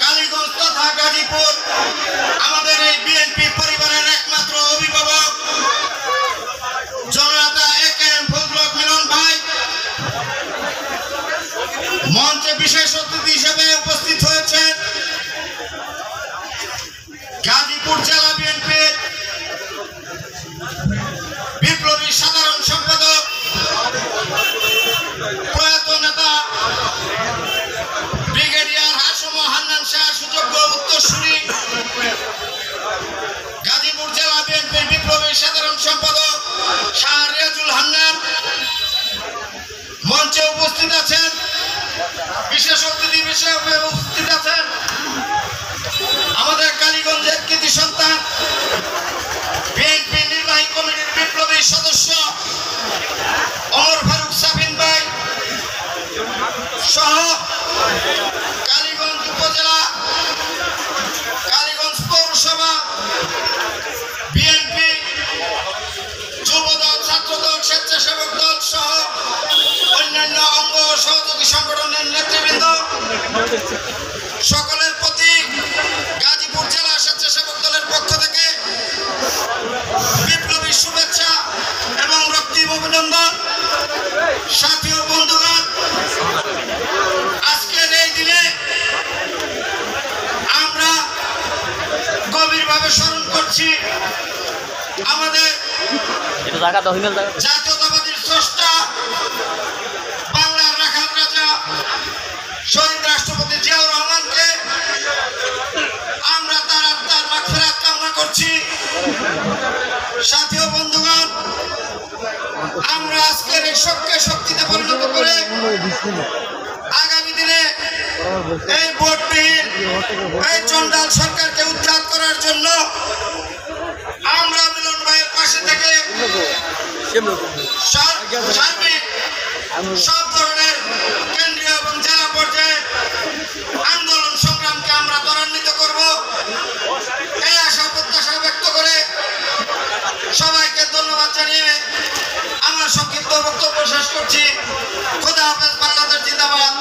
কালীগঞ্জ তথা গাজীপুর আমাদের এই বিএনপি পরিবারের একমাত্র অভিভাবক জননেতা একেএম ফজলুল হক মিলন ভাই মঞ্চে বিশেষ অতিথি হিসেবে উপস্থিত হয়েছেন গাজীপুর জেলা বিএনপির বিপ্লবী সাধারণ সম্পাদক প্রয়াত নেতা ব্রিগেডিয়ার হাসম হান্নান শাহ সুযোগ্য উত্তরসূরি গাজীপুর জেলা বিএনপির বিপ্লবী সাধারণ সম্পাদক শাহ রিয়াজুল হান্নান মঞ্চে উপস্থিত আছেন। বিশেষ অতিথি হিসেবে উপস্থিত আছেন আমাদের কালীগঞ্জের কৃতি সন্তান বিএনপি নির্বাহী কমিটির বিপ্লবী সদস্য ওমর ফারুক সাবিন ভাই সহ কালীগঞ্জ উপজেলা কালীগঞ্জ পৌরসভা বিএনপি যুবদল ছাত্রদল স্বেচ্ছাসেবক দল সহ অন্যান্য অঙ্গ ও সহযোগী সংগঠনের নেতৃবৃন্দ সকলের প্রতি গাজীপুর জেলা স্বেচ্ছাসেবক দলের পক্ষ থেকে বিপ্লবী শুভেচ্ছা এবং রক্তিম অভিনন্দন। সাথী ও বন্ধুগণ, আজকের এই দিনে আমরা গভীরভাবে স্মরণ করছি আমাদের জাতীয়তাবাদী স্রষ্টা বাংলার রাখাল রাজা শহীদ রাষ্ট্রপতি জিয়াউর রহমানকে। আমরা তার আত্মার মাগফিরাত কামনা করছি। সাথী ও বন্ধুগণ, আমরা আজকের এই শোককে শক্তিতে পরিণত করে আগামী দিনে এই ভোটবিহীন এই চন্ডাল সরকারকে উৎখাত করার জন্য আমরা মিলন ভাইয়ের পাশে থেকে সার্বিক সব ধরনের কেন্দ্রীয় এবং জেলা পর্যায়ে আন্দোলন সংগ্রামকে আমরা ত্বরান্বিত করব এই আশা প্রত্যাশা ব্যক্ত করে সবাইকে ধন্যবাদ জানিয়ে আমার সংক্ষিপ্ত বক্তব্য শেষ করছি। খোদা হাফেজ। বাংলাদেশ জিন্দাবাদ।